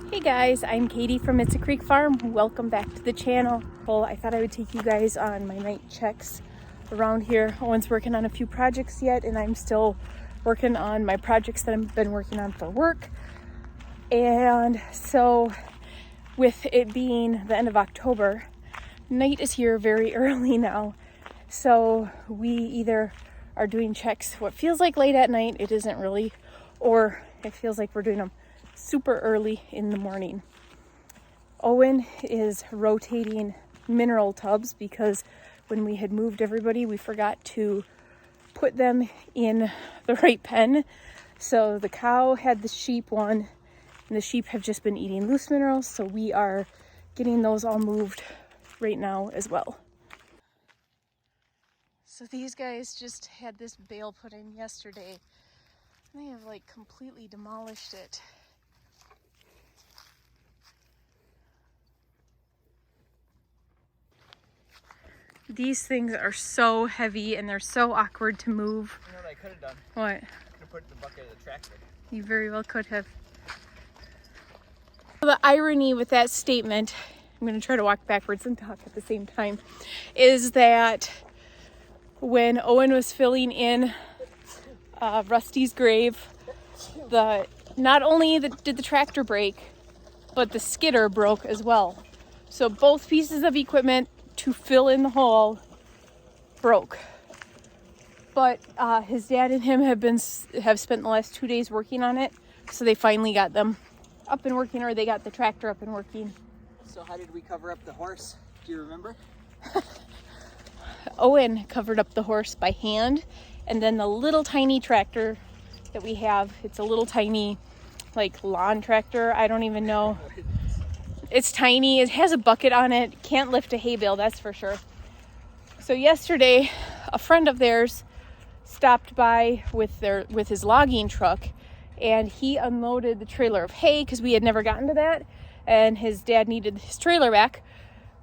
Hey guys, I'm Katie from It's a Creek Farm. Welcome back to the channel. Well, I thought I would take you guys on my night checks around here. Owen's working on a few projects yet, and I'm still working on my projects that I've been working on for work. And so with it being the end of October, night is here very early now. So we either are doing checks what feels like late at night, it isn't really, or it feels like we're doing them super early in the morning. Owen is rotating mineral tubs because when we had moved everybody, we forgot to put them in the right pen. So the cow had the sheep one, and the sheep have just been eating loose minerals. So we are getting those all moved right now as well. So these guys just had this bale put in yesterday. They have like completely demolished it. These things are so heavy and they're so awkward to move. You know what I could have done? What? I could have put it in the bucket of the tractor. You very well could have. The irony with that statement, I'm going to try to walk backwards and talk at the same time, is that when Owen was filling in Rusty's grave, not only did the tractor break, but the skidder broke as well. So both pieces of equipment to fill in the hole broke. But his dad and him have spent the last 2 days working on it, so they finally got them up and working, or they got the tractor up and working. So how did we cover up the horse? Do you remember? Owen covered up the horse by hand, and then the little tiny tractor that we have, it's a little tiny like lawn tractor, I don't even know. It's tiny, it has a bucket on it, can't lift a hay bale, that's for sure. So yesterday, a friend of theirs stopped by with his logging truck, and he unloaded the trailer of hay because we had never gotten to that, and his dad needed his trailer back.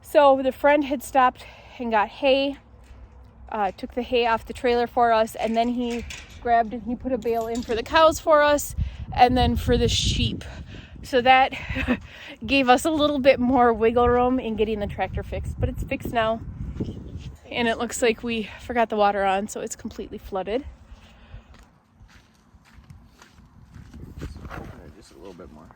So the friend had stopped and got hay, took the hay off the trailer for us, and then he grabbed and he put a bale in for the cows for us, and then for the sheep. So that gave us a little bit more wiggle room in getting the tractor fixed, but it's fixed now. And it looks like we forgot the water on, so it's completely flooded. Just a little bit more.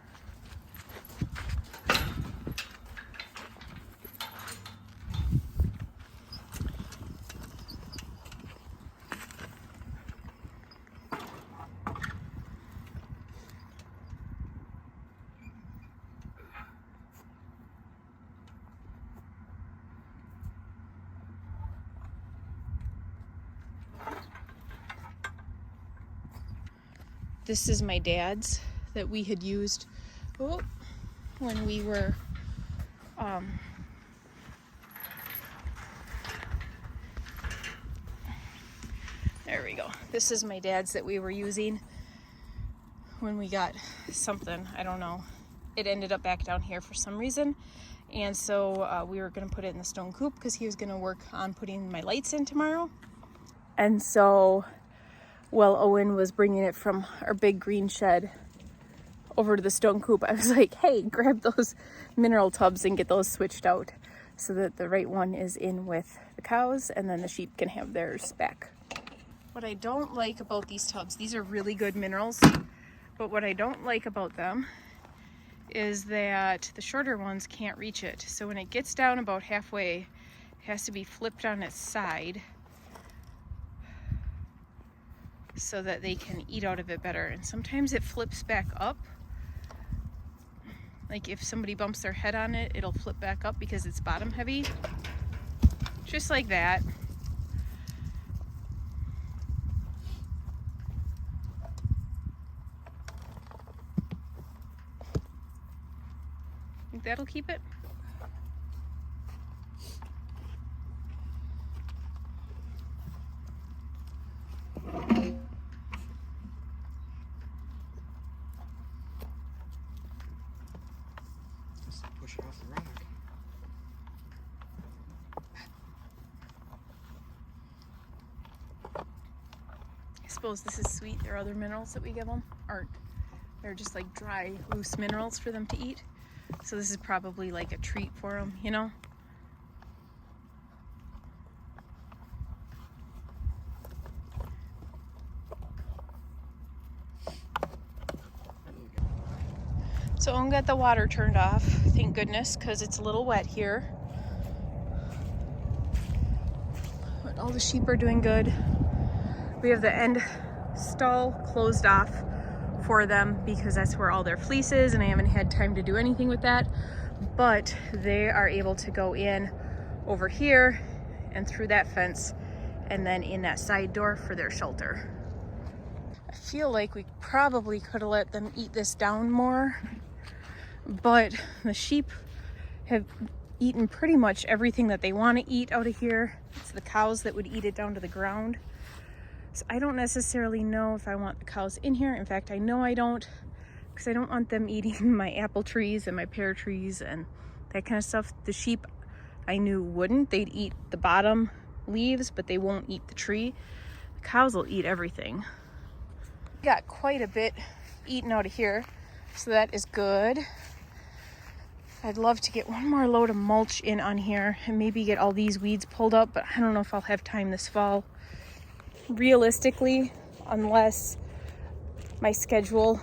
This is my dad's that we had used when we were there we go. This is my dad's that we were using when we got something, I don't know. It ended up back down here for some reason, and so we were going to put it in the stone coop because he was going to work on putting my lights in tomorrow. And so Owen was bringing it from our big green shed over to the stone coop, I was like, hey, grab those mineral tubs and get those switched out so that the right one is in with the cows, and then the sheep can have theirs back. What I don't like about these tubs, these are really good minerals, but what I don't like about them is that the shorter ones can't reach it. So when it gets down about halfway, it has to be flipped on its side so that they can eat out of it better. And sometimes it flips back up. Like if somebody bumps their head on it, it'll flip back up because it's bottom heavy. Just like that. Think that'll keep it? Push it off the rock. I suppose this is sweet. There are other minerals that we give them aren't They're just like dry, loose minerals for them to eat. So this is probably like a treat for them, you know? So Owen got the water turned off, thank goodness, because it's a little wet here. But all the sheep are doing good. We have the end stall closed off for them because that's where all their fleece is, and I haven't had time to do anything with that. But they are able to go in over here and through that fence and then in that side door for their shelter. I feel like we probably could have let them eat this down more, but the sheep have eaten pretty much everything that they want to eat out of here. It's the cows that would eat it down to the ground. So I don't necessarily know if I want the cows in here. In fact, I know I don't, because I don't want them eating my apple trees and my pear trees and that kind of stuff. The sheep, I knew wouldn't. They'd eat the bottom leaves, but they won't eat the tree. The cows will eat everything. Got quite a bit eaten out of here, so that is good. I'd love to get one more load of mulch in on here and maybe get all these weeds pulled up, but I don't know if I'll have time this fall. Realistically, unless my schedule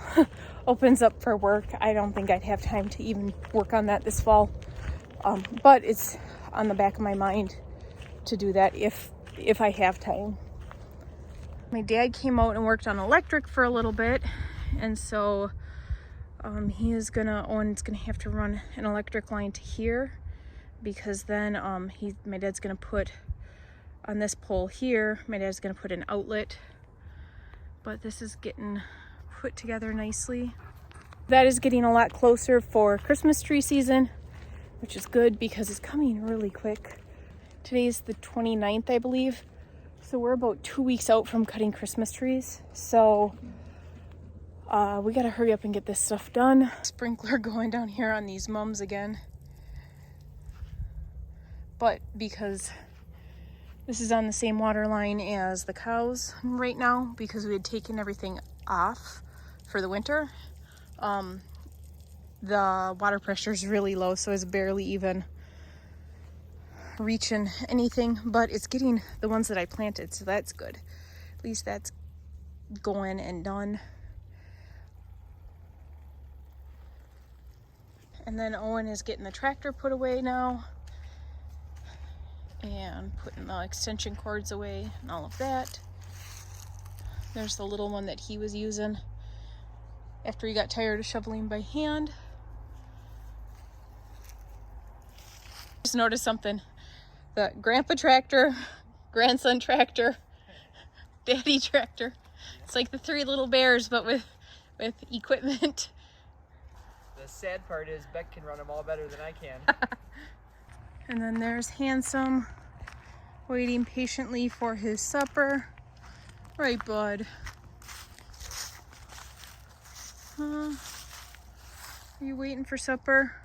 opens up for work, I don't think I'd have time to even work on that this fall. But it's on the back of my mind to do that if I have time. My dad came out and worked on electric for a little bit, and so Owen's gonna have to run an electric line to here, because then my dad's gonna put on this pole here, my dad's gonna put an outlet, but this is getting put together nicely. That is getting a lot closer for Christmas tree season, which is good because it's coming really quick. Today's the 29th, I believe. So we're about 2 weeks out from cutting Christmas trees. So we gotta hurry up and get this stuff done. Sprinkler going down here on these mums again. But because this is on the same water line as the cows right now, because we had taken everything off for the winter, the water pressure is really low, so it's barely even reaching anything, but it's getting the ones that I planted, so that's good. At least that's going and done. And then Owen is getting the tractor put away now and putting the extension cords away and all of that. There's the little one that he was using after he got tired of shoveling by hand. Just noticed something. The grandpa tractor, grandson tractor, daddy tractor. It's like the three little bears, but with equipment. The sad part is Beck can run them all better than I can. And then there's Handsome, waiting patiently for his supper. Right, bud? Are you waiting for supper?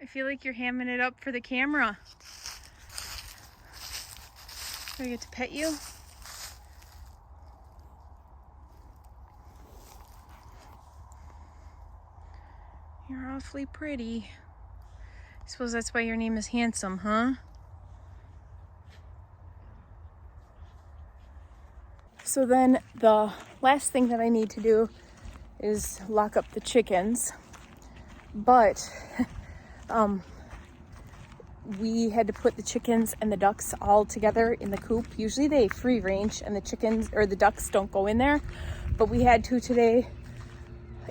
I feel like you're hamming it up for the camera. Do I get to pet you? You're awfully pretty. I suppose that's why your name is Handsome, huh? So then the last thing that I need to do is lock up the chickens. But we had to put the chickens and the ducks all together in the coop. Usually they free range and the chickens or the ducks don't go in there, but we had to today.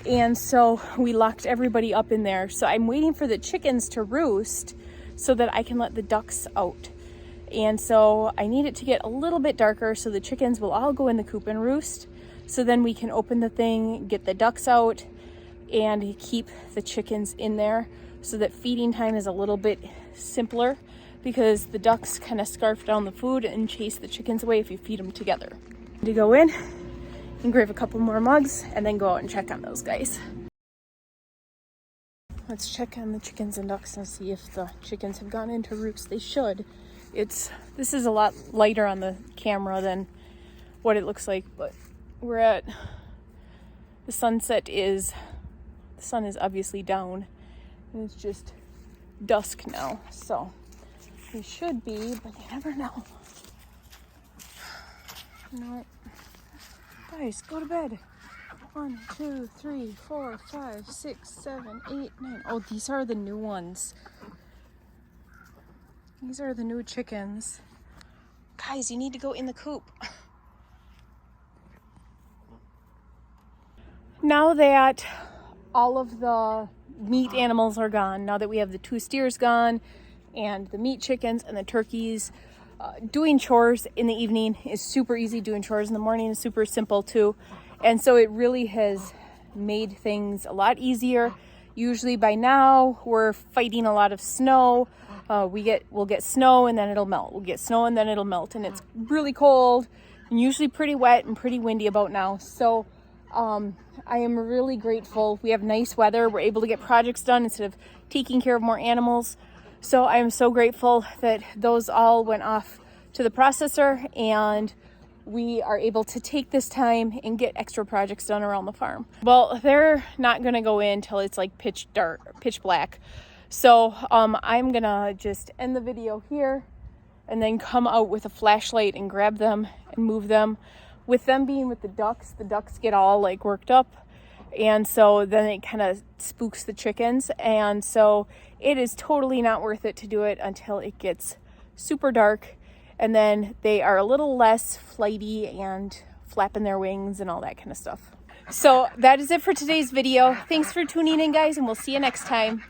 And so we locked everybody up in there. So I'm waiting for the chickens to roost so that I can let the ducks out. And so I need it to get a little bit darker so the chickens will all go in the coop and roost. So then we can open the thing, get the ducks out, and keep the chickens in there so that feeding time is a little bit simpler because the ducks kind of scarf down the food and chase the chickens away if you feed them together. To go in and grab a couple more mugs and then go out and check on those guys. Let's check on the chickens and ducks and see if the chickens have gone into roost. They should. This is a lot lighter on the camera than what it looks like, but we're at the sun is obviously down and it's just dusk now, so they should be, but you never know. No. Guys, go to bed. 1, 2, 3, 4, 5, 6, 7, 8, 9. Oh, these are the new ones. These are the new chickens. Guys, you need to go in the coop. Now that all of the meat animals are gone, now that we have the 2 steers gone and the meat chickens and the turkeys, doing chores in the evening is super easy. Doing chores in the morning is super simple too. And so it really has made things a lot easier. Usually by now we're fighting a lot of snow. We'll get snow and then it'll melt. We'll get snow and then it'll melt. And it's really cold and usually pretty wet and pretty windy about now. So I am really grateful. We have nice weather. We're able to get projects done instead of taking care of more animals. So I am so grateful that those all went off to the processor and we are able to take this time and get extra projects done around the farm. Well, they're not going to go in till it's like pitch black. So I'm going to just end the video here and then come out with a flashlight and grab them and move them. With them being with the ducks get all like worked up. And so then it kind of spooks the chickens. And so it is totally not worth it to do it until it gets super dark. And then they are a little less flighty and flapping their wings and all that kind of stuff. So that is it for today's video. Thanks for tuning in, guys, and we'll see you next time.